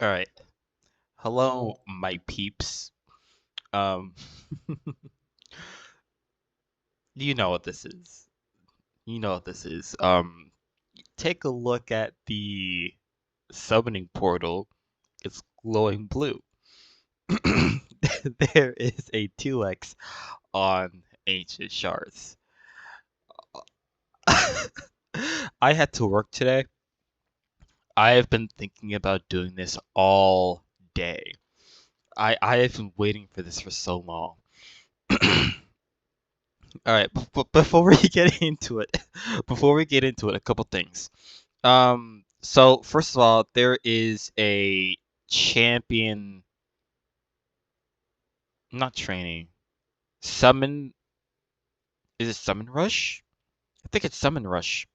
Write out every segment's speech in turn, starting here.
All right. Hello, my peeps. Um, you know what this is. You know what this is. Take a look at the summoning portal. It's glowing blue. There is a 2x on ancient shards. I had to work today. I have been thinking about doing this all day. I have been waiting for this for so long. All right, before we get into it, a couple things. So first of all, there is a champion, not training, summon. Is it summon rush? I think it's summon rush.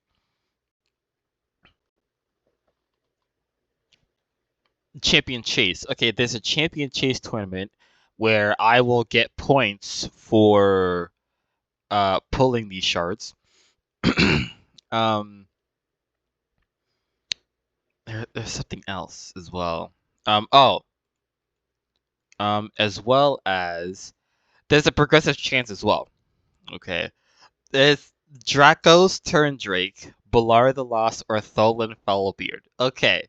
Champion chase. Okay, there's a champion chase tournament where I will get points for pulling these shards. um, there's something else as well. Oh, as well as there's a progressive chance as well. Okay. There's Dracos Turndrake, Balar the Lost, or Tholan Foulbeard. Okay.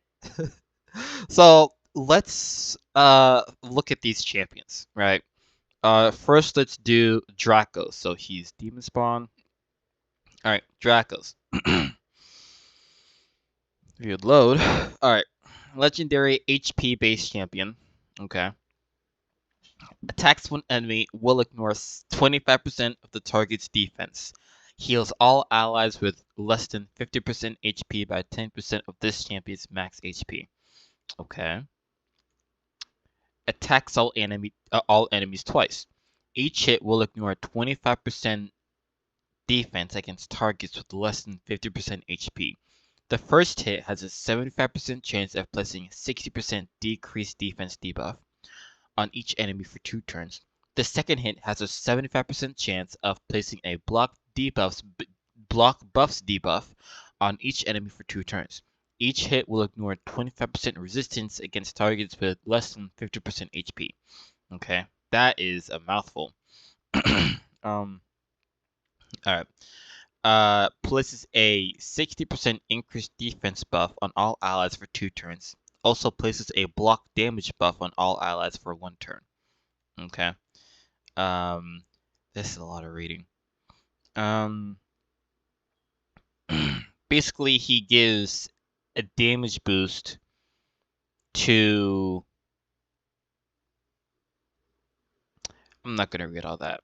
So let's look at these champions, right? First let's do Dracos. So he's Demon Spawn. Alright, Dracos. Weird load. Alright. Legendary HP based champion. Okay. Attacks one enemy will ignore 25% of the target's defense. Heals all allies with less than 50% HP by 10% of this champion's max HP. Okay. Attacks all enemies twice. Each hit will ignore 25% defense against targets with less than 50% HP. The first hit has a 75% chance of placing a 60% decreased defense debuff on each enemy for 2 turns. The second hit has a 75% chance of placing a block buffs debuff on each enemy for 2 turns. Each hit will ignore 25% resistance against targets with less than 50% HP. Okay, that is a mouthful. Alright. Places a 60% increased defense buff on all allies for 2 turns. Also places a block damage buff on all allies for 1 turn. Okay. This is a lot of reading. Basically, he gives a damage boost to. I'm not gonna read all that.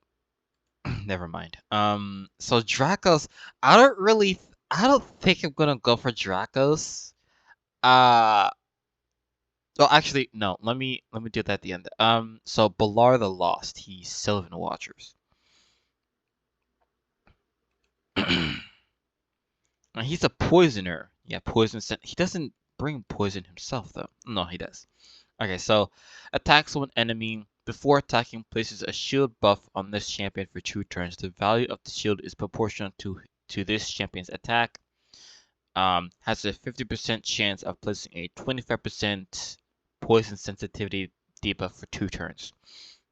Never mind. So Dracos, I don't think I'm gonna go for Dracos. Uh, well, actually, no. Let me do that at the end. So Balar the Lost, he's Sylvan Watchers. He's a poisoner. Yeah, poison. He doesn't bring poison himself, though. No, he does. Okay, so attacks one enemy. Before attacking, places a shield buff on this champion for 2 turns. The value of the shield is proportional to this champion's attack. Has a 50% chance of placing a 25% poison sensitivity debuff for 2 turns.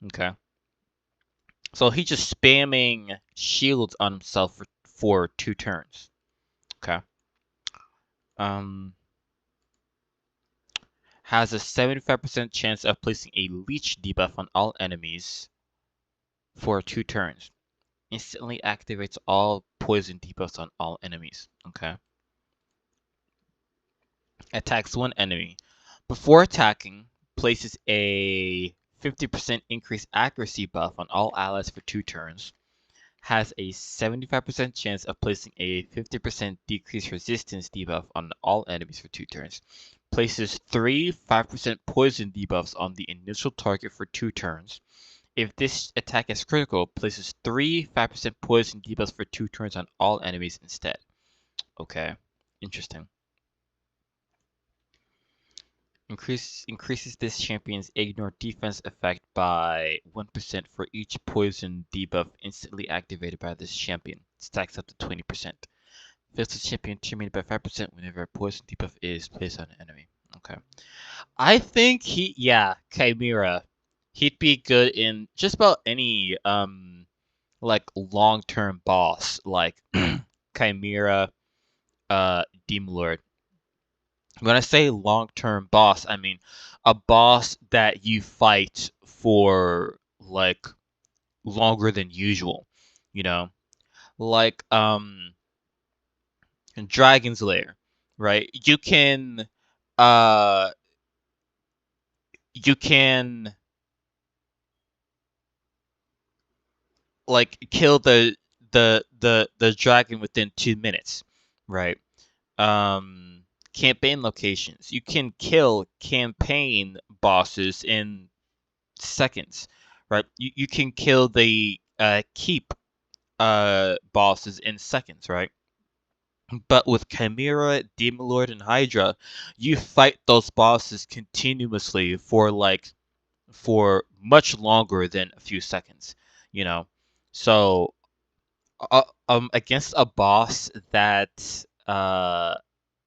Okay. So he's just spamming shields on himself for 2 turns. Okay. Has a 75% chance of placing a leech debuff on all enemies for 2 turns. Instantly activates all poison debuffs on all enemies. Okay. Attacks one enemy. Before attacking, places a 50% increased accuracy buff on all allies for 2 turns. Has a 75% chance of placing a 50% decreased resistance debuff on all enemies for 2 turns. Places 3 5% poison debuffs on the initial target for 2 turns. If this attack is critical, places 3 5% poison debuffs for 2 turns on all enemies instead. Okay, interesting. Increases this champion's ignore defense effect by 1% for each poison debuff instantly activated by this champion. Stacks up to 20%. Fills the champion terminated by 5% whenever a poison debuff is placed on an enemy. Okay. I think yeah, Chimera. He'd be good in just about any like long-term boss like Chimera, Demon Lord. When I say long-term boss, I mean a boss that you fight for like longer than usual, you know? Like Dragon's Lair, right? Uh you can like kill the dragon within 2 minutes, right? Um, campaign locations. You can kill campaign bosses in seconds, right? You can kill the keep bosses in seconds, right? But with Chimera, Demon Lord, and Hydra, you fight those bosses continuously for much longer than a few seconds, you know. So against a boss that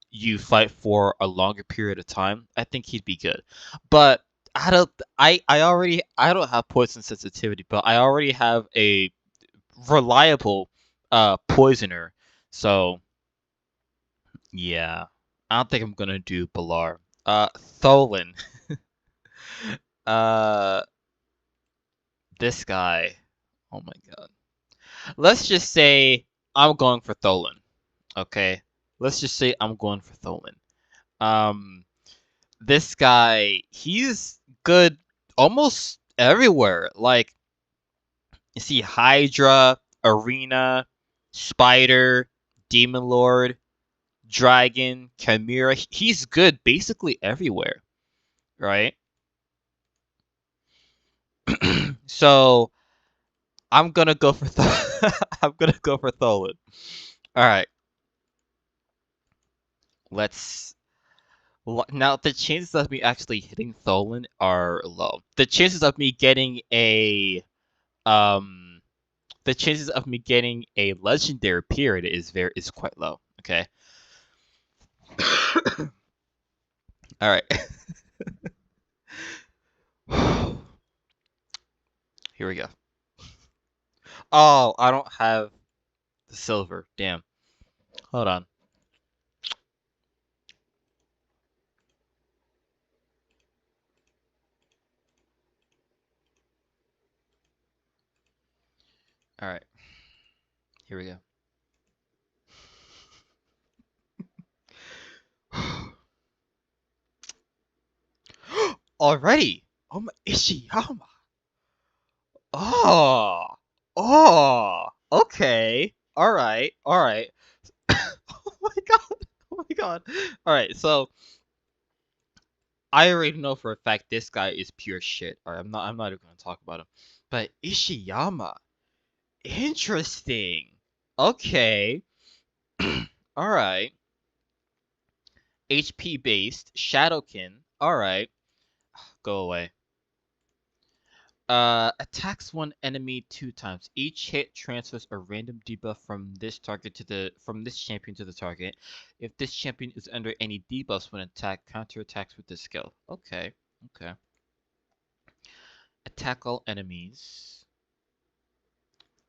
you fight for a longer period of time, I think he'd be good. But I don't have poison sensitivity, but I already have a reliable poisoner. So yeah, I don't think I'm gonna do Balar. Tholen. uh, this guy. Oh my god. Let's just say I'm going for Tholen. Okay. Let's just say I'm going for Tholen. Um, this guy, he's good almost everywhere. Like, you see Hydra, Arena, Spider, Demon Lord, Dragon, Chimera. He's good basically everywhere, right? So I'm gonna go for I'm gonna go for Tholen. All right, let's. Now the chances of me actually hitting Tholen are low. The chances of me getting um a legendary period is quite low. Okay. All right. Here we go. Oh, I don't have the silver. Damn. Hold on. All right. Here we go. Already. Oh my Ishiyama. Oh. Oh. Okay. All right. All right. Oh my god. Oh my god. All right. So I already know for a fact this guy is pure shit. All right. I'm not even gonna talk about him. But Ishiyama. Interesting. Okay. All right. HP based Shadowkin. All right. Go away. Attacks one enemy 2 times. Each hit transfers a random debuff from this champion to the target. If this champion is under any debuffs when attacked, counterattacks with this skill. Okay. Okay. Attack all enemies.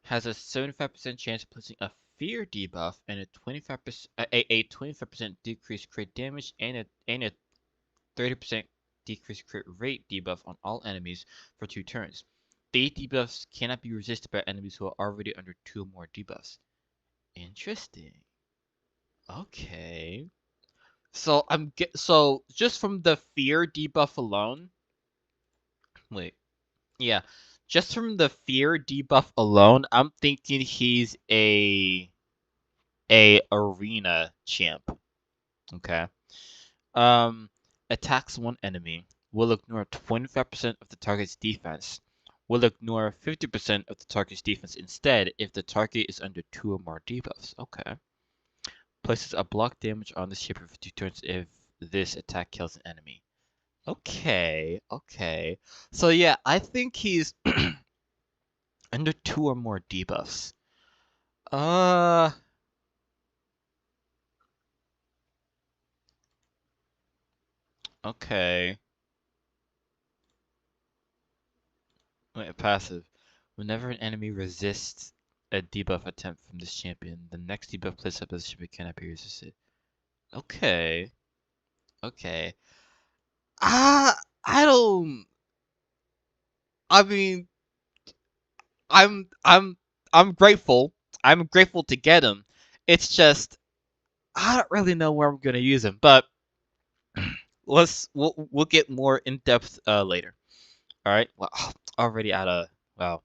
Has a 75% chance of placing a fear debuff and a 25% decreased crit damage and a 30% decreased crit rate debuff on all enemies for 2 turns. These debuffs cannot be resisted by enemies who are already under 2 or more debuffs. Interesting. Okay. So just from the fear debuff alone. Wait. Yeah. Just from the fear debuff alone, I'm thinking he's a arena champ. Okay. Um, attacks one enemy. Will ignore 25% of the target's defense. Will ignore 50% of the target's defense instead if the target is under 2 or more debuffs. Okay. Places a block damage on the shaper for 2 turns if this attack kills an enemy. Okay, okay. So yeah, I think he's under 2 or more debuffs. Uh, okay. Wait, passive. Whenever an enemy resists a debuff attempt from this champion, the next debuff placed up this champion cannot be resisted. Okay. Okay. I don't. I mean, I'm I'm I'm grateful. I'm grateful to get him. It's just I don't really know where I'm gonna use him, but we'll get more in depth later. All right. Well, already out of wow.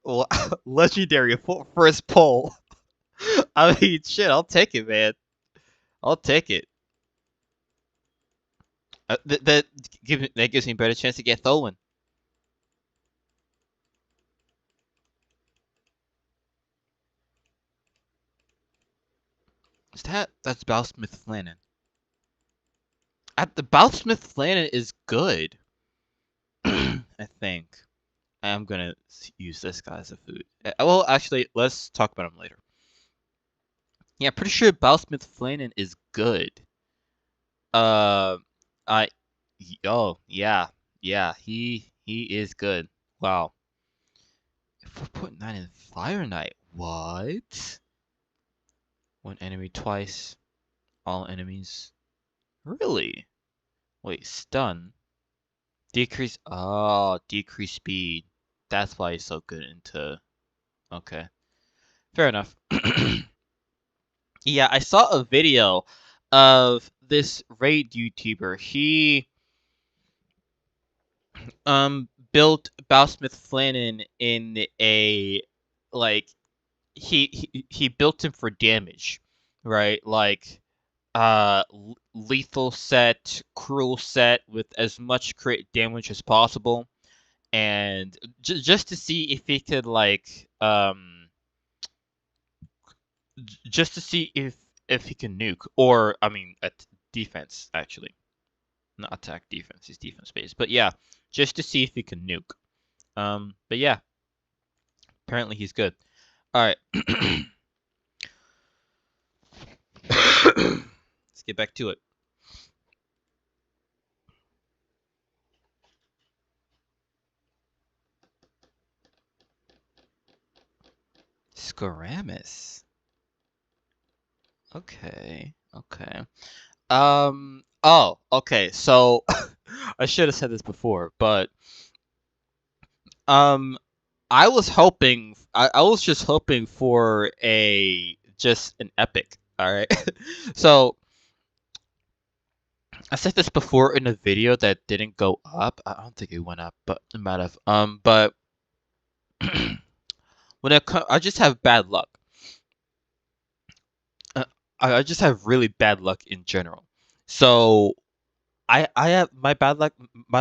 Well, legendary first pull. I mean, shit. I'll take it, man. I'll take it. That gives me a better chance to get Tholen. That's Bowsmith Flannan. The Bowsmith Flannan is good. I think. I'm gonna use this guy as a food. Well, actually, let's talk about him later. Yeah, pretty sure Bowsmith Flannan is good. Uh, I, oh yeah, yeah, he is good. Wow. 4.9 in Fire Knight. What? One enemy twice. All enemies. Really? Wait, stun. Decrease. Oh, decrease speed. That's why he's so good into. Okay, fair enough. Yeah, I saw a video of this raid YouTuber. He built Bowsmith Flannan in a like he built him for damage, right? Like lethal set, cruel set with as much crit damage as possible, and just to see if he could like just to see if he can nuke, or I mean at defense actually, not attack, defense. He's defense based, but yeah, just to see if he can nuke. But yeah, apparently he's good. All right, let's get back to it. Skoramis. Okay, okay. Oh, okay. So I should have said this before, but um, I was just hoping for just an epic. All right. So I said this before in a video that didn't go up. I don't think it went up, but it might have. But I just have bad luck. Uh, I just have really bad luck in general. So I have my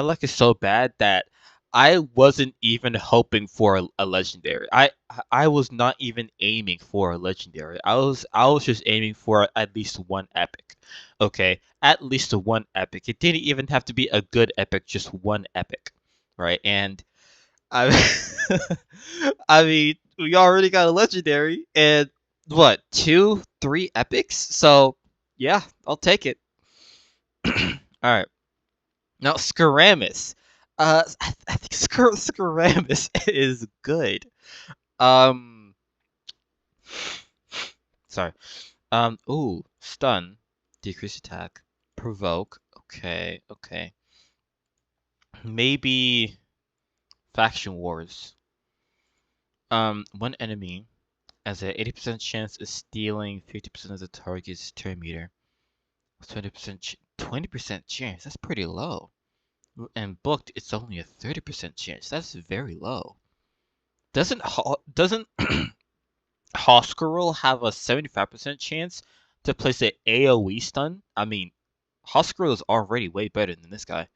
luck is so bad that I wasn't even hoping for a legendary. I was not even aiming for a legendary. I was just aiming for at least one epic. Okay? At least one epic. It didn't even have to be a good epic, just one epic. Right? And I I mean, we already got a legendary and what, 2, 3 epics? So, yeah, I'll take it. All right. Now, Skoramis. I think Skoramis is good. Um, sorry. Ooh, stun, decrease attack, provoke. Okay, okay. Maybe faction wars. One enemy has a 80% chance of stealing 50% of the target's turn meter. 20% chance. That's pretty low. And booked, it's only a 30% chance. That's very low. Doesn't Hoskerl have a 75% chance to place an AoE stun? I mean, Hoskerl is already way better than this guy.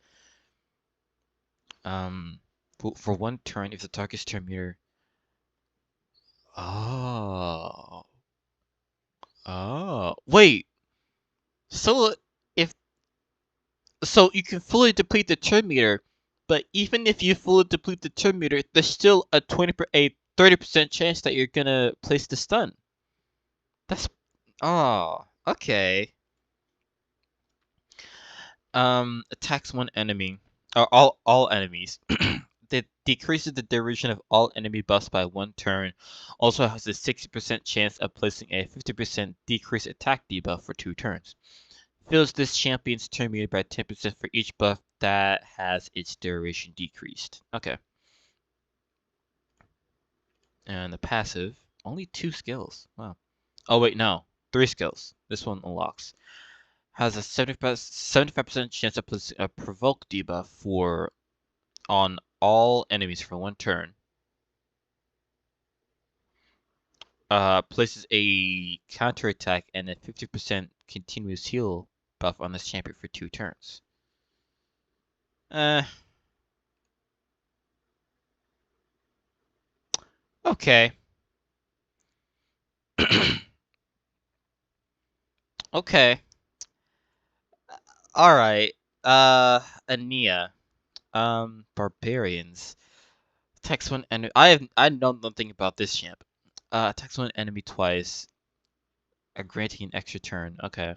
For one turn, if the target's turn meter. Oh. Oh. Wait. So if so, you can fully deplete the turn meter, but even if you fully deplete the turn meter, there's still a 30% chance that you're gonna place the stun. That's Okay. Attacks one enemy, or all enemies. That decreases the duration of all enemy buffs by 1 turn. Also has a 60% chance of placing a 50% decreased attack debuff for 2 turns. Fills this champion's turn meter by 10% for each buff that has its duration decreased. Okay. And the passive, only 2 skills. Wow. Oh wait, no. 3 skills. This one unlocks. Has a 75% chance of placing a provoke debuff on all enemies for 1 turn. Places a counterattack and a 50% continuous heal buff on this champion for 2 turns. Okay. Okay. Alright. Ania. Barbarians. Attacks one enemy. I know nothing about this champ. Attacks one enemy twice. Granting an extra turn. Okay.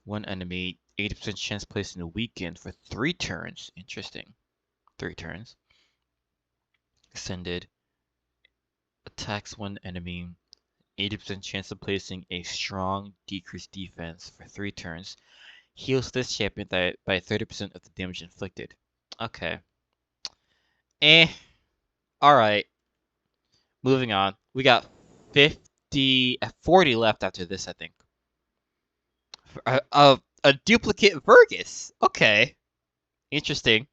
One enemy, 80% chance placing a weekend for 3 turns. Interesting. 3 turns. Extended. Attacks one enemy, 80% chance of placing a strong decreased defense for 3 turns. Heals this champion by 30% of the damage inflicted. Okay. Alright. Moving on. We got 40 left after this, I think. A duplicate Vergus. Okay. Interesting.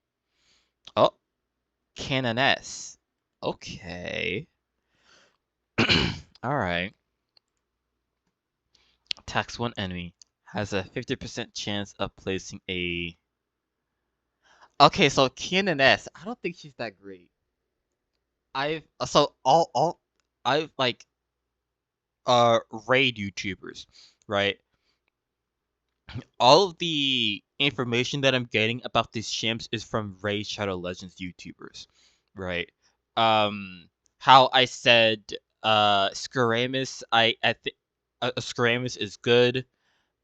Oh, Canoness. Okay. Alright. Attacks one enemy. Has a 50% chance of placing a... Okay, so Canoness. I don't think she's that great. I've like raid YouTubers, right? All of the information that I'm getting about these chimps is from Raid Shadow Legends YouTubers, right? How I said Skaramis, I think Skaramis is good.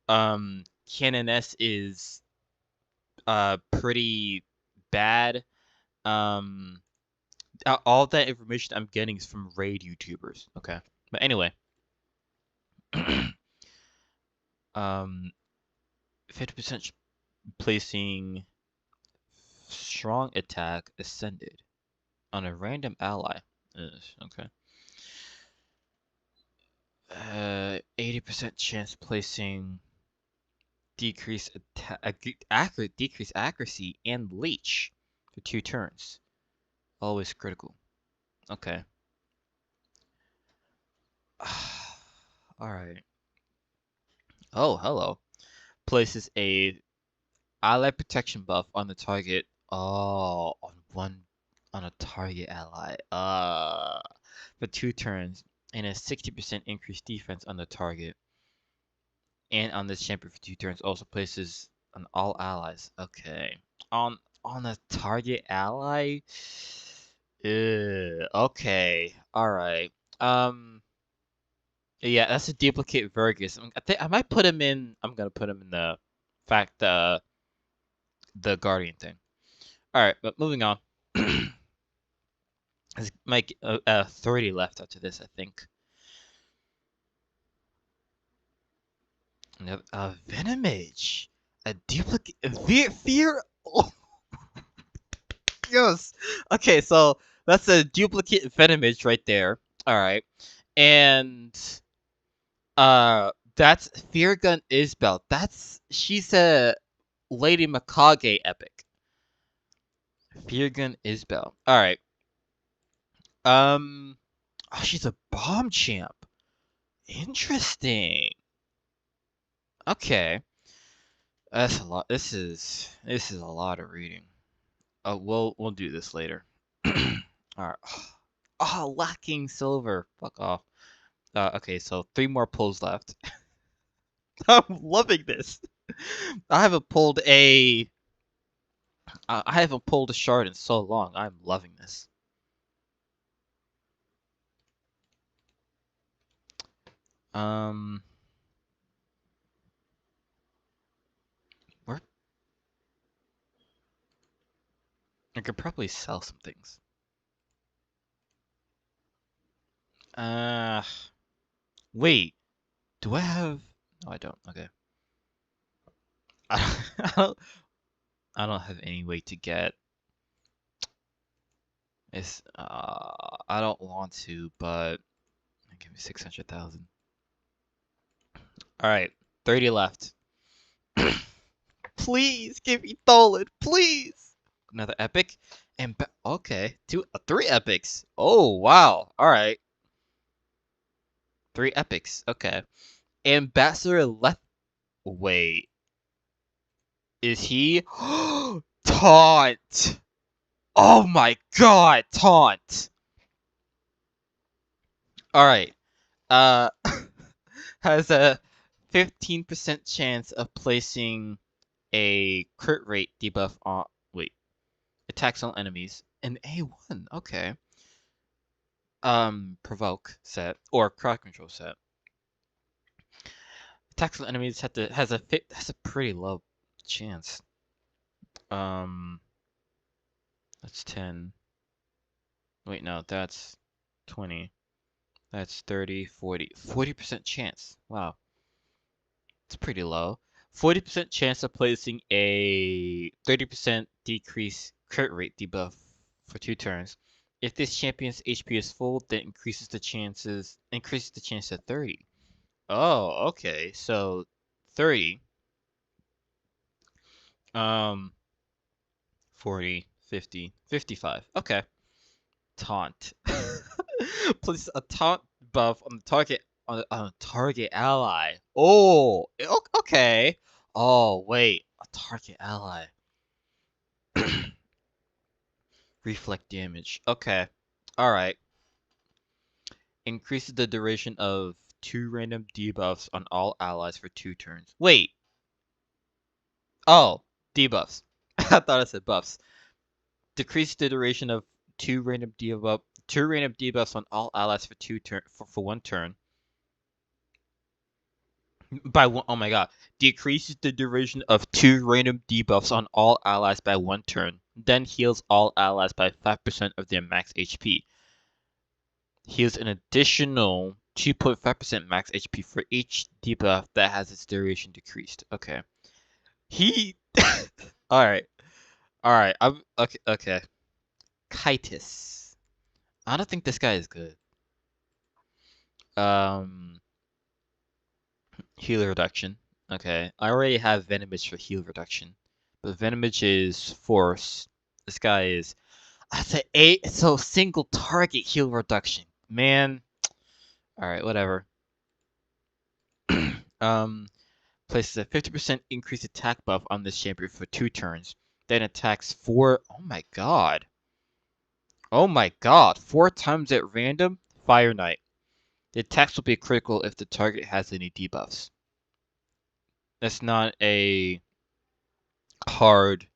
Canoness is pretty bad. Um, all that information I'm getting is from raid YouTubers. Okay, but anyway, 50% placing strong attack ascended on a random ally. Okay. 80% chance placing decrease accuracy and leech for 2 turns. Always critical. Okay. Alright. Oh, hello. Places a ally protection buff on the target. Oh, on a target ally. For 2 turns, and a 60% increased defense on the target. And on this champion for 2 turns, also places on all allies. Okay. On a target ally. Okay. All right. Um. Yeah, that's a duplicate Vergus. I think I might put him in. I'm gonna put him in the Guardian thing. All right, but moving on. There's like 30 left after this, I think. Venomage, a duplicate fear. Oh, yes. Okay, so that's a duplicate Venomage right there. All right, and that's Fear Gun Isbel. She's a Lady Mikage epic. Fear Gun Isbel. All right. Oh, she's a bomb champ. Interesting. Okay. That's a lot. This is a lot of reading. Oh, we'll do this later. All right. Oh, lacking silver. Fuck off. Okay, so 3 more pulls left. I'm loving this. I haven't pulled a shard in so long. I'm loving this. Um I could probably sell some things. Wait. Do I have... No, I don't. Okay. I don't, I don't have any way to get... It's, I don't want to, but... Give me 600,000. Alright. 30 left. Please give me Dolan. Please! Another epic. And... Okay. 3 epics. Oh, wow. Alright. 3 epics. Okay. Ambassador left. Wait. Is he? Taunt! Oh my god, taunt! Alright. Uh, has a 15% chance of placing a crit rate debuff on. Wait. Attacks on enemies. An A1, okay. Provoke set. Or crowd control set. Attacks on enemies has a pretty low chance. That's 10. Wait, no, that's 20. That's 30, 40. 40% chance. Wow. It's pretty low. 40% chance of placing a 30% decrease crit rate debuff for 2 turns. If this champion's HP is full, then increases the chance to 30. Oh, okay. So 30. 40, 50, 55. Okay. Taunt. Place a taunt buff on the target on a target ally. Oh, okay. Oh wait, a target ally. Reflect damage. Okay. All right. Increases the duration of 2 random debuffs on all allies for 2 turns. Wait. Oh, debuffs. I thought I said buffs. Decrease the duration of 2 random debuffs on all allies for 1 turn. By one, oh my god. Decreases the duration of 2 random debuffs on all allies by 1 turn. Then heals all allies by 5% of their max HP. Heals an additional 2.5% max HP for each debuff that has its duration decreased. Okay. Alright. Alright. Okay. Kitus. I don't think this guy is good. Heal reduction. Okay. I already have Venomage for heal reduction. But Venomage is force. This guy is... I said 8, so single target heal reduction. Man. Alright, whatever. Places a 50% increased attack buff on this champion for 2 turns. Then attacks 4... Oh my god. Oh my god. 4 times at random? Fire Knight. The attacks will be critical if the target has any debuffs. That's not a hard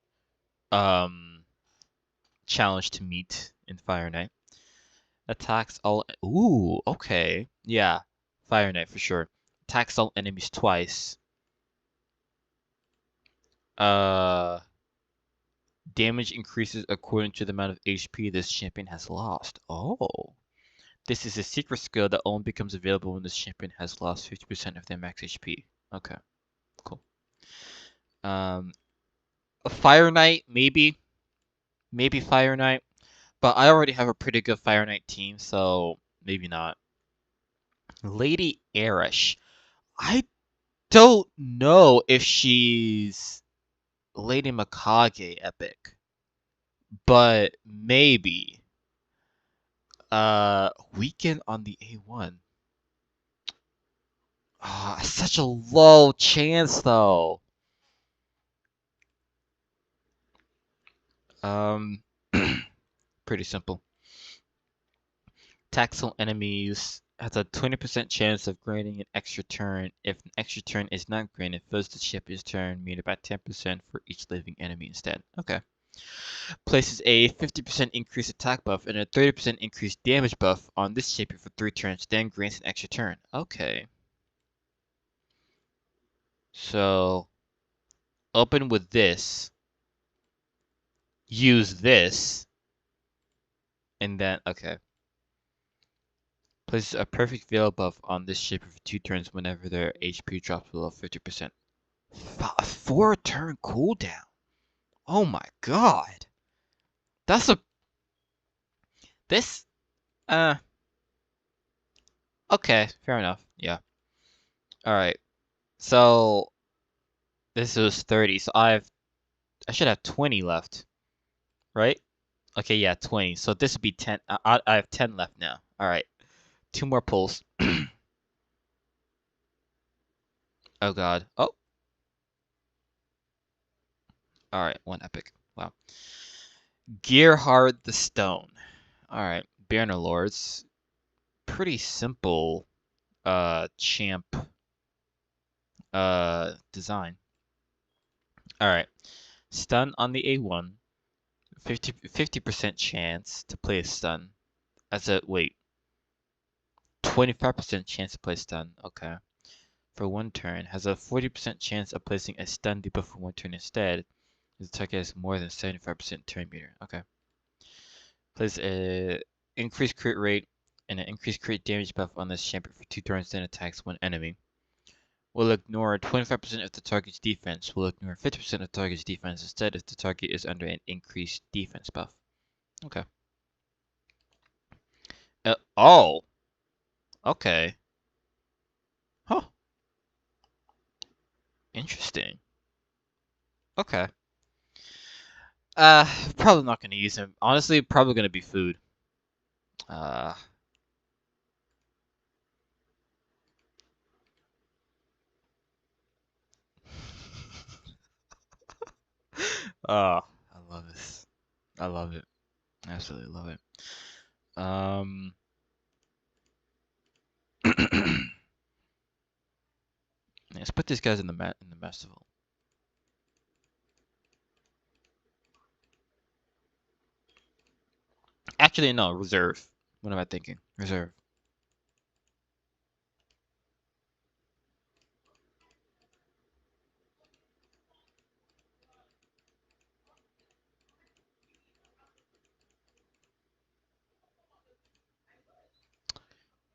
challenge to meet in Fire Knight. Attacks all... Ooh, okay. Yeah, Fire Knight for sure. Attacks all enemies twice. Damage increases according to the amount of HP this champion has lost. Oh. This is a secret skill that only becomes available when this champion has lost 50% of their max HP. Okay, cool. A Fire Knight, maybe. Maybe Fire Knight. But I already have a pretty good Fire Knight team, so maybe not. Lady Arish. I don't know if she's Lady Mikage epic. But maybe. Weaken on the A1. Ah, such a low chance though. Pretty simple. Taxel enemies has a 20% chance of granting an extra turn. If an extra turn is not granted, fills the champion's turn, meaning by 10% for each living enemy instead. Okay. Places a 50% increased attack buff and a 30% increased damage buff on this champion for 3 turns, then grants an extra turn. Okay. So, open with this. use this, and then okay. Place a perfect veil buff on this ship for 2 turns whenever their HP drops below 50%. A 4-turn cooldown. Oh my god. That's a this uh okay, fair enough. Yeah. Alright. So this was 30, so I should have 20 left, right? Okay, yeah, 20. So this would be 10. I have 10 left now. Alright. 2 more pulls. Oh god. Oh. Alright, 1 epic. Wow. Gearhard the Stone. Alright. Banner Lords. Pretty simple champ design. Alright. Stun on the A1. 50% chance to play a stun. As a wait. 25% chance to play stun. Okay. For 1 turn. Has a 40% chance of placing a stun debuff for 1 turn instead. His attack has more than 75% turn meter. Okay. Plays a increased crit rate and an increased crit damage buff on this champion for 2 turns, then attacks one enemy. Will ignore 25% of the target's defense. Will ignore 50% of the target's defense instead if the target is under an increased defense buff. Okay. Oh. Okay. Huh. Interesting. Okay. Probably not gonna use him. Honestly, probably gonna be food. Uh. Oh, I love this. I love it. Absolutely love it. Um. Let's put these guys in the festival. Actually, no, reserve. What am I thinking? Reserve.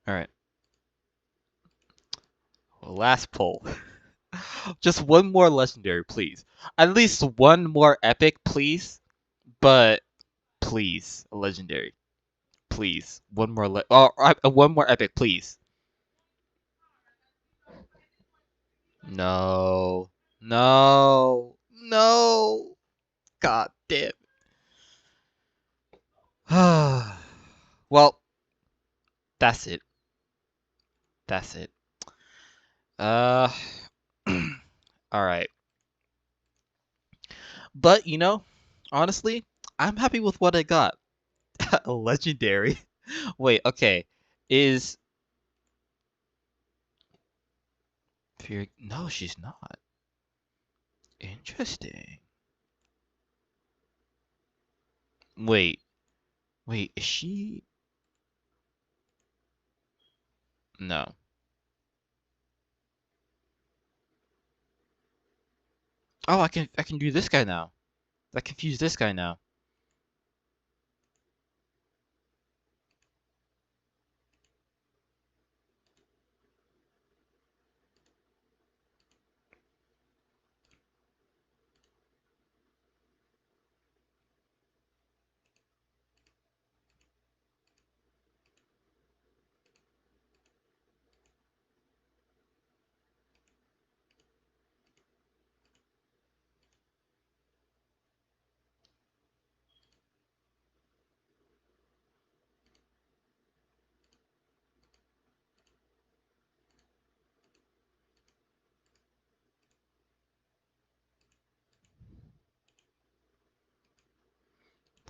All right. Well, last pull. Just one more legendary, please. At least one more epic, please. But please, a legendary, please. One more one more epic, please. No, no, no. God damn. Well, that's it. That's it. Uh, all right. But honestly, I'm happy with what I got. A legendary. Wait, okay. Is Fear? No, she's not. Interesting. Wait, wait. Is she? No. Oh, I can do this guy now. I confuse this guy now.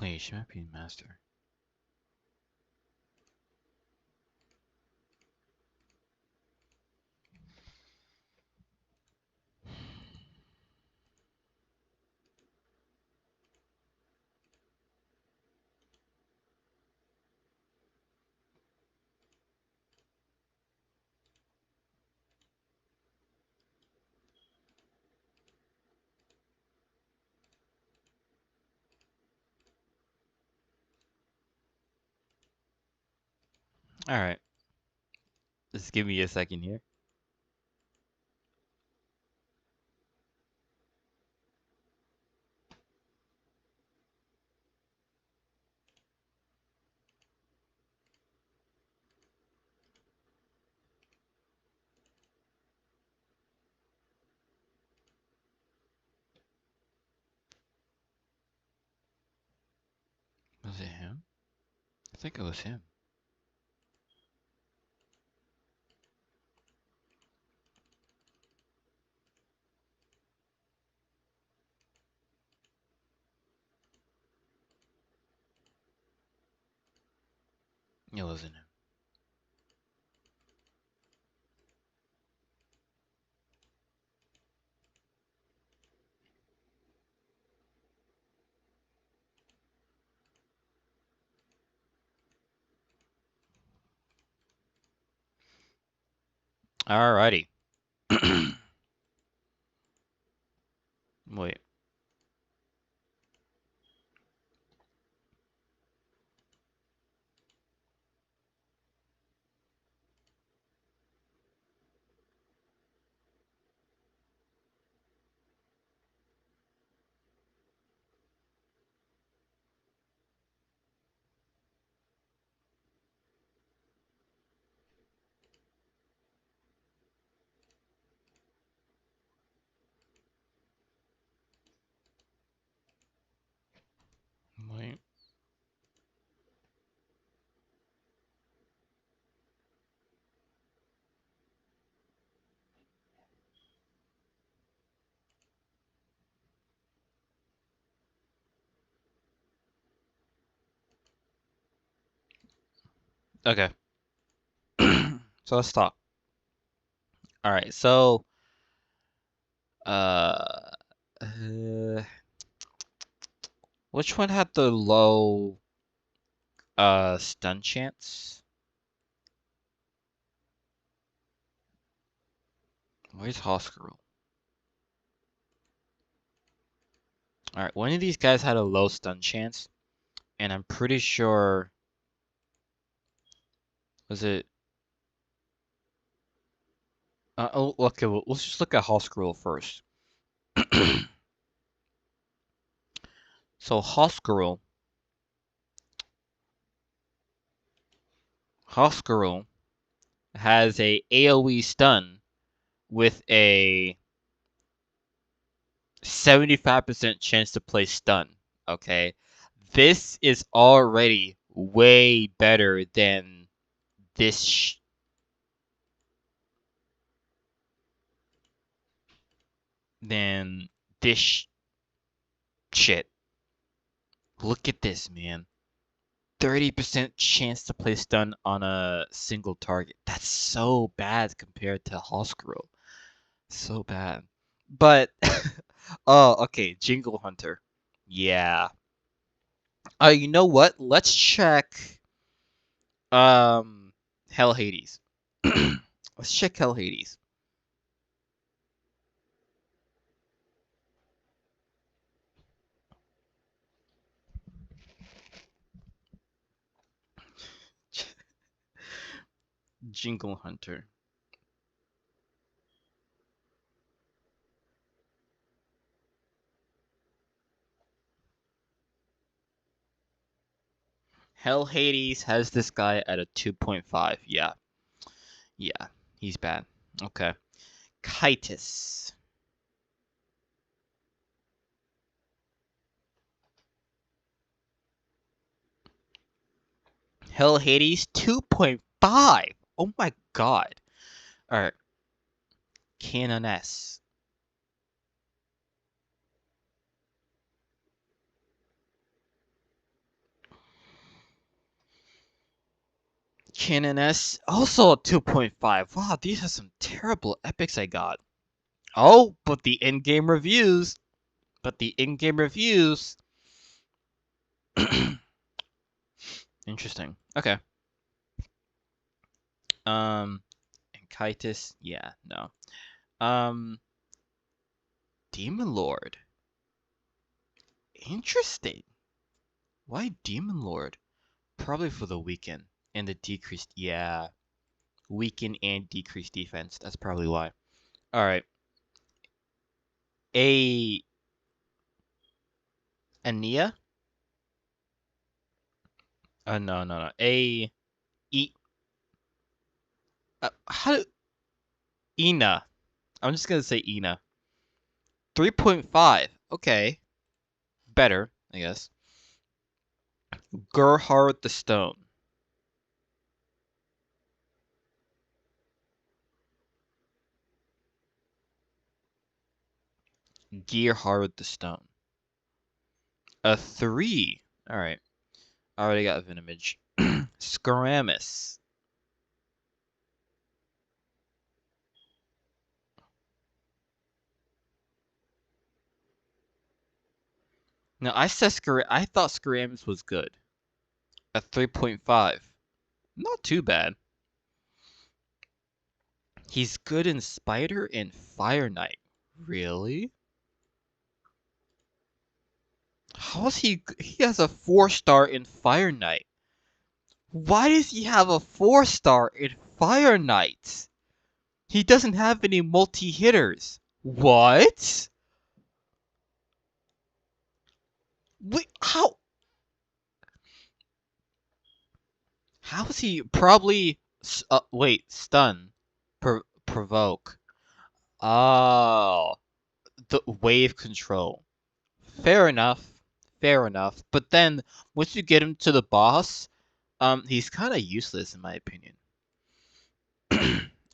Wait, she might be master. Alright. Just give me a second here. Was it him? I think it was him. It wasn't him. Alrighty. Wait. Wait. Okay. So let's talk. Alright, so uh, uh which one had the low stun chance? Where's Hoskirl? Alright, one of these guys had a low stun chance, and I'm pretty sure was it oh, okay, well, let's just look at Hoskirl first. So Hoskirl has a AoE stun with a 75% chance to play stun. Okay, this is already way better than this. Than this shit. Look at this, man. 30% chance to play stun on a single target. That's so bad compared to Hoskirl. So bad. But oh, okay, Jingle Hunter. Yeah. You know what? Let's check Hell Hades. Let's check Hell Hades. Jingle Hunter. Hell Hades has this guy at a 2.5. Yeah. Yeah. He's bad. Okay. Kitus. Hell Hades 2.5. Oh my god. Alright. Canoness. Canoness also a 2.5. Wow, these are some terrible epics I got. Oh, but the in-game reviews. Interesting. Okay. And Kitus, yeah, no. Demon Lord. Interesting. Why Demon Lord? Probably for the weekend. And the decreased, yeah. Weaken and decreased defense. That's probably why. Alright. Ania? No. E. How do. Ina. I'm just gonna say Ina. 3.5. Okay. Better, I guess. Gerhard the Stone. Gerhard the Stone. A 3. Alright. I already got Venomage. Scaramus. Now I thought Scaramus was good. A 3.5. Not too bad. He's good in Spider and Fire Knight. Really? How is he? He has a 4-star in Fire Knight. Why does he have a 4-star in Fire Knight? He doesn't have any multi-hitters. What? Wait, how? How is he probably? Wait, stun, provoke. Oh, the wave control. Fair enough. Fair enough. But then once you get him to the boss, he's kind of useless in my opinion.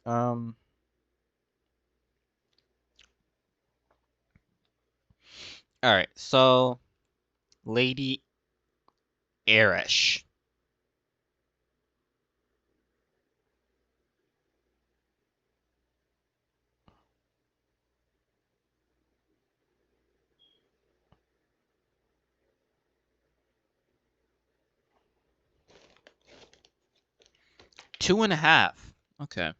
um. All right. So, Lady Erish. Two and a half. Okay.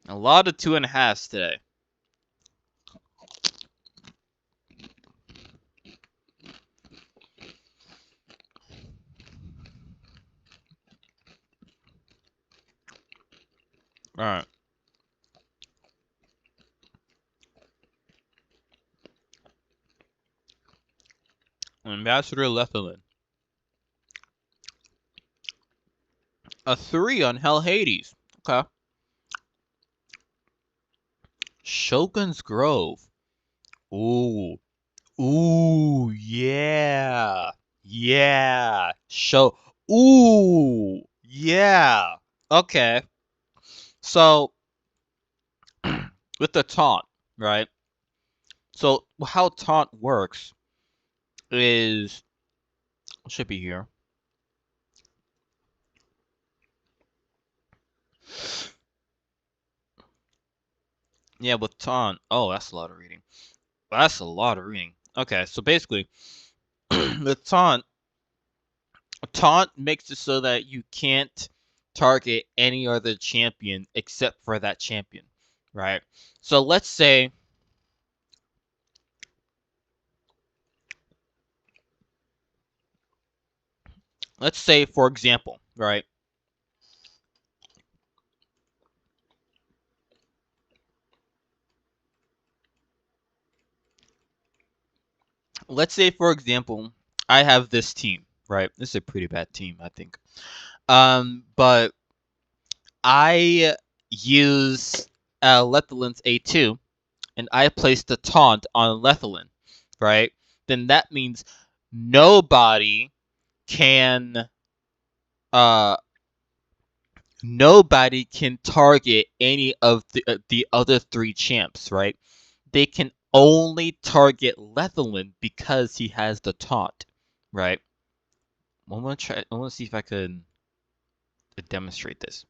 A lot of 2.5s today. All right. Ambassador Lethalin. A 3 on Hell Hades. Okay. Shogun's Grove. Ooh. Ooh, yeah. Yeah. Ooh, yeah. Okay. So, with the taunt, right? So, how taunt works is. Should be here. Yeah, with taunt. Oh, that's a lot of reading. That's a lot of reading. Okay, so basically, the taunt makes it so that you can't target any other champion except for that champion, right? So let's say for example, right? Let's say for example, I have this team, right? This is a pretty bad team, I think. But I use Lethalin's A2 and I place the taunt on Lethalin, right? Then that means nobody can uh nobody can target any of the other 3 champs, right? They can only target Lethalin because he has the taunt, right? I'm gonna try. I want to see if I can demonstrate this.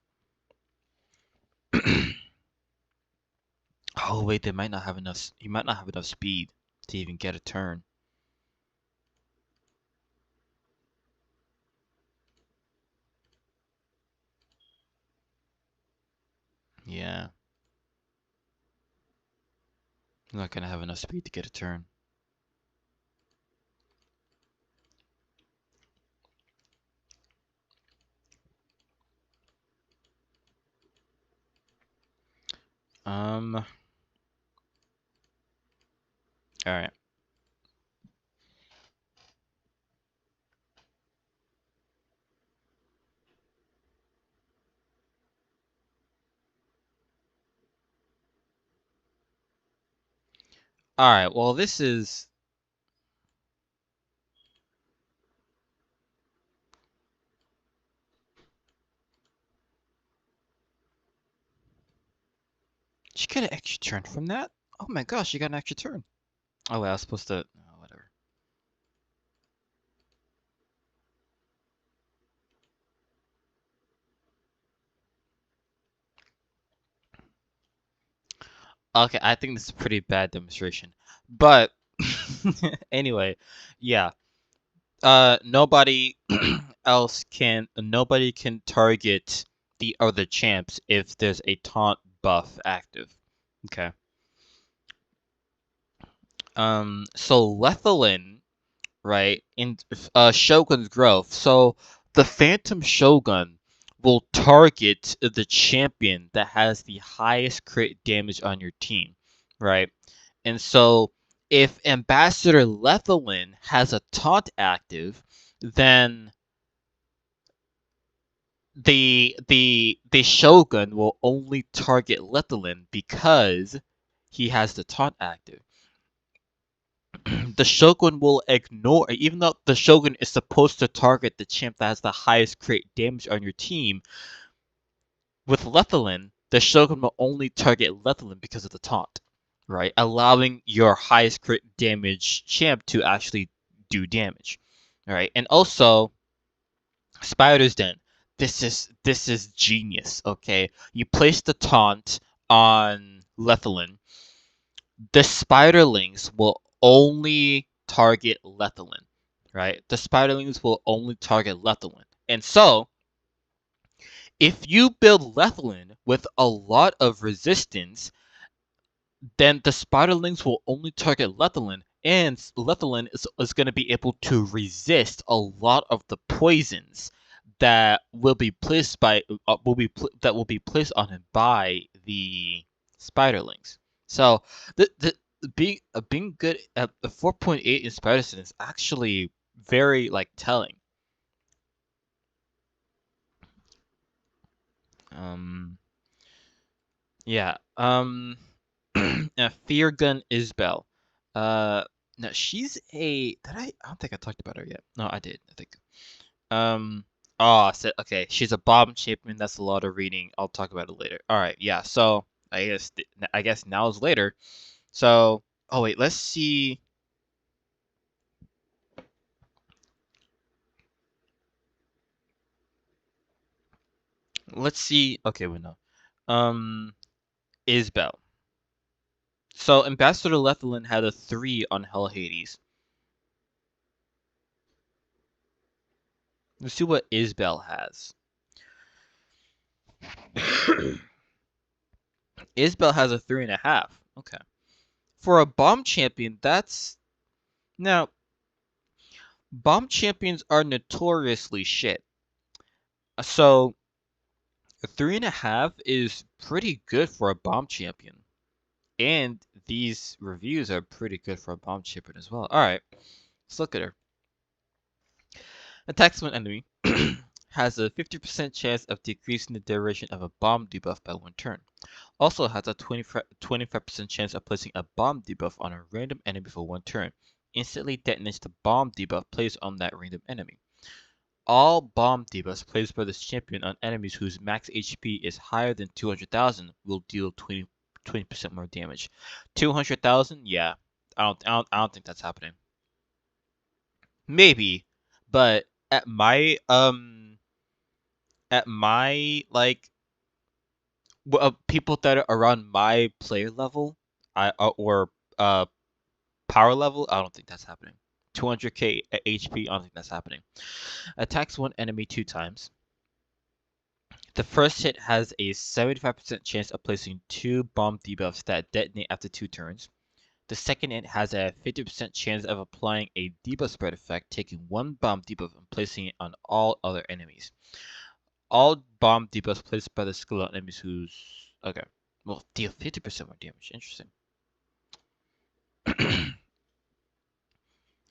Oh wait, they might not have enough. He might not have enough speed to even get a turn. Yeah, I'm not gonna have enough speed to get a turn. All right. All right. Well, this is. She got an extra turn from that. Oh my gosh, she got an extra turn. Oh, wait, I was supposed to. Oh, whatever. Okay, I think this is a pretty bad demonstration. But anyway, yeah. Nobody nobody can target the other champs if there's a taunt buff active. Okay. So Lethalin, right, in Shogun's Growth. So the Phantom Shogun will target the champion that has the highest crit damage on your team, right? And so if Ambassador Lethalin has a taunt active, then the Shogun will only target Lethalin because he has the taunt active. The Shogun will ignore, even though the Shogun is supposed to target the champ that has the highest crit damage on your team. With Lethalin, the Shogun will only target Lethalin because of the taunt, right? Allowing your highest crit damage champ to actually do damage, right? And also, Spider's Den. This is genius. Okay, you place the taunt on Lethalin. The spiderlings will only target Lethalin, right? The spiderlings will only target Lethalin. And so, if you build Lethalin with a lot of resistance, then the spiderlings will only target Lethalin, and Lethalin is going to be able to resist a lot of the poisons that will be placed by that will be placed on him by the spiderlings. So the being good at the 4.8 in Spiderson is actually very like telling. Um yeah. Fear Gun Isbell. Uh, no, she's a. Did I don't think I talked about her yet. No, I did. I think. Um. Oh, I said okay. She's a bomb champion. That's a lot of reading. I'll talk about it later. All right. Yeah. So I guess now is later. So oh wait, let's see. Let's see. Okay, wait no. Isbell. So Ambassador Lethalin had a 3 on Hell Hades. Let's see what Isbell has. Isbell has a 3.5. Okay. For a bomb champion, that's now bomb champions are notoriously shit. So a 3.5 is pretty good for a bomb champion. And these reviews are pretty good for a bomb champion as well. Alright, let's look at her. Attacks when enemy has a 50% chance of decreasing the duration of a bomb debuff by 1 turn. Also has a 25% chance of placing a bomb debuff on a random enemy for 1 turn. Instantly detonates the bomb debuff placed on that random enemy. All bomb debuffs placed by this champion on enemies whose max HP is higher than 200,000 will deal 20% more damage. 200,000? Yeah. I don't think that's happening. Maybe, but at my like people that are around my player level, or power level, I don't think that's happening. 200k HP, I don't think that's happening. Attacks one enemy 2 times. The first hit has a 75% chance of placing 2 bomb debuffs that detonate after 2 turns. The second hit has a 50% chance of applying a debuff spread effect, taking 1 bomb debuff and placing it on all other enemies. All bomb debuffs placed by the skill on enemies whose... Okay. Well, deal 50% more damage. Interesting.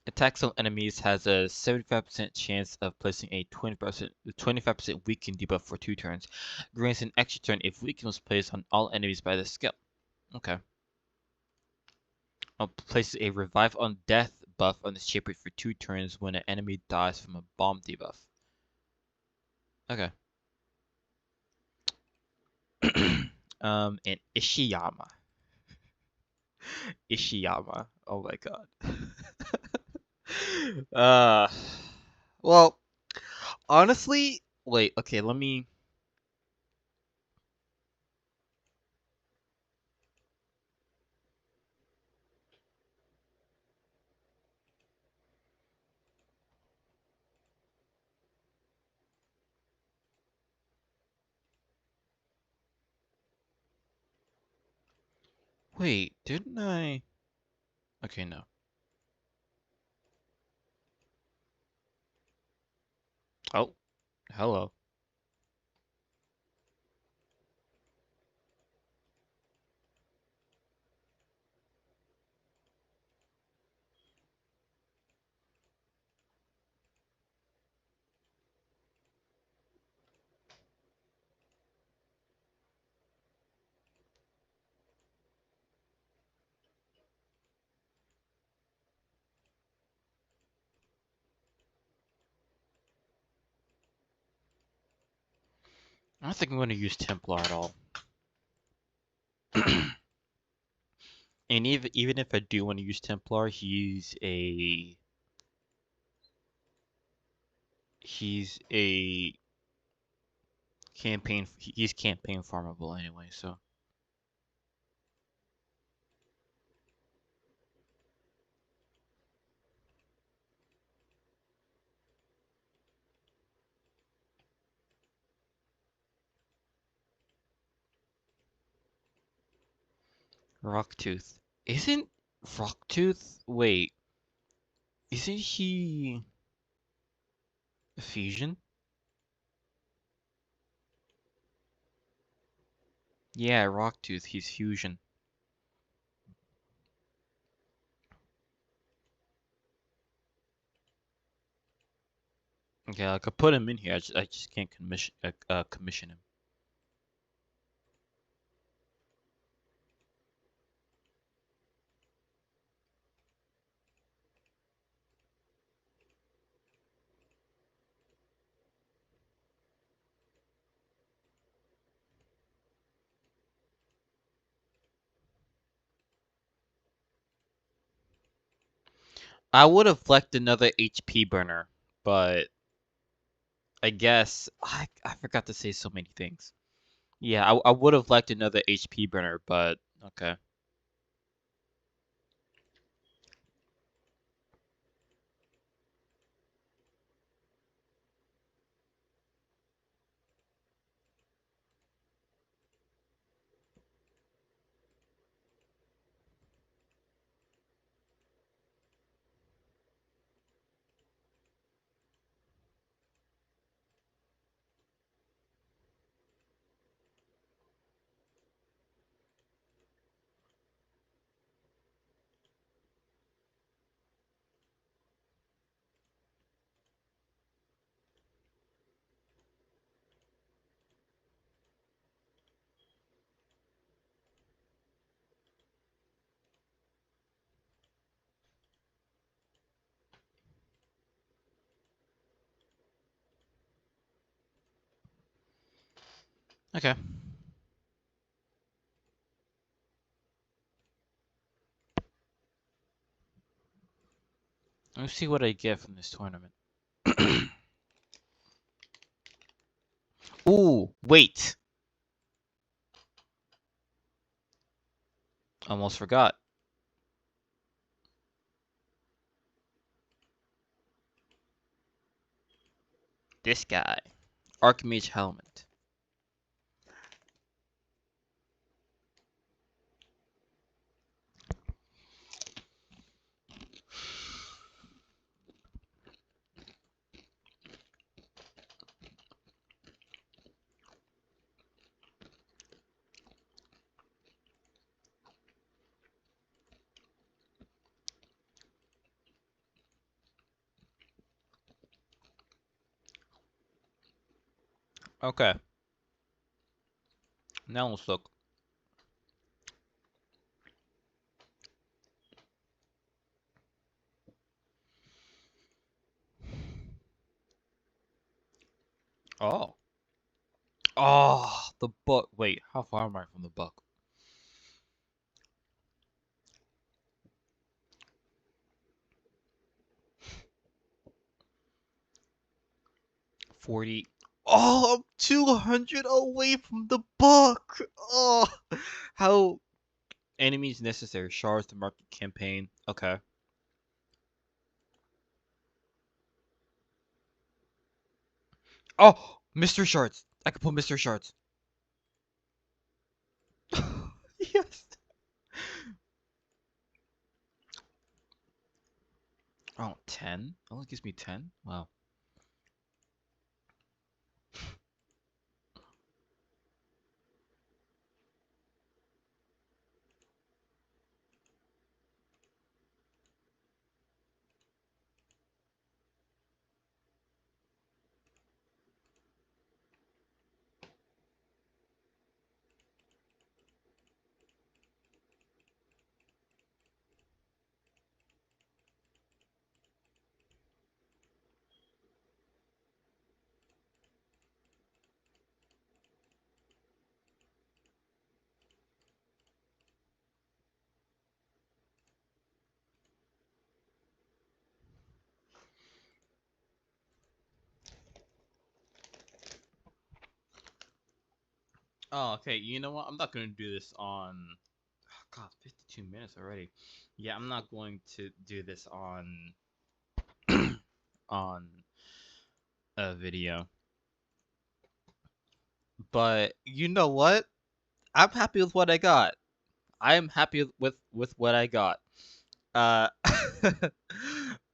Attacks on enemies has a 75% chance of placing a 25% weaken debuff for 2 turns. Grants an extra turn if weaken was placed on all enemies by the skill. Okay. Places a revive on death buff on the shaper for 2 turns when an enemy dies from a bomb debuff. Okay. And Ishiyama. Ishiyama. Oh my god. uh well, honestly, wait, okay, let me wait, didn't I? Okay, no. Oh, hello. I don't think I'm going to use Templar at all. And even if I do want to use Templar, he's a he's campaign farmable anyway, so Rocktooth. Isn't Rocktooth wait, isn't he a fusion? Yeah, Rocktooth, he's fusion. Okay, I could put him in here. I just can't commission him. I would have liked another HP burner, but I guess I forgot to say so many things. Yeah, I would have liked another HP burner, but okay. Okay. Let's see what I get from this tournament. Ooh, wait. Almost forgot. This guy. Archmage Helmet. Okay. Now let's look. Oh. Oh, the book. Wait, how far am I from the book? 40. Oh, I'm 200 away from the book. Oh, how enemies necessary. Shards to market campaign. Okay. Oh, Mr. Shards. I can pull Mr. Shards. Yes. Oh, 10? Only gives me 10? Wow. Oh, okay. You know what? I'm not gonna do this on. Oh, God, 52 minutes already. Yeah, I'm not going to do this on on a video. But you know what? I'm happy with what I got. I am happy with what I got. Uh,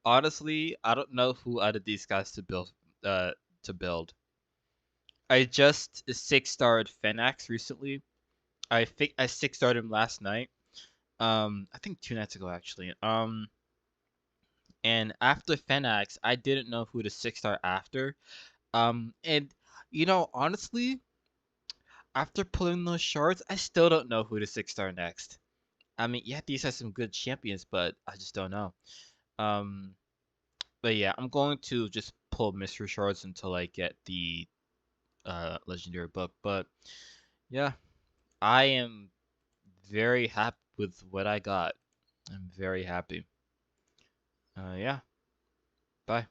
honestly, I don't know who out of these guys to build. Uh, to build. I just 6-starred Fenax recently. I think I 6-starred him last night. I think 2 nights ago actually. And after Fenax, I didn't know who to 6-star after. And honestly, after pulling those shards, I still don't know who to 6-star next. I mean, yeah, these are some good champions, but I just don't know. Um, but yeah, I'm going to just pull mystery shards until I get the legendary book. But yeah, I am very happy with what I got. I'm very happy. Yeah. Bye.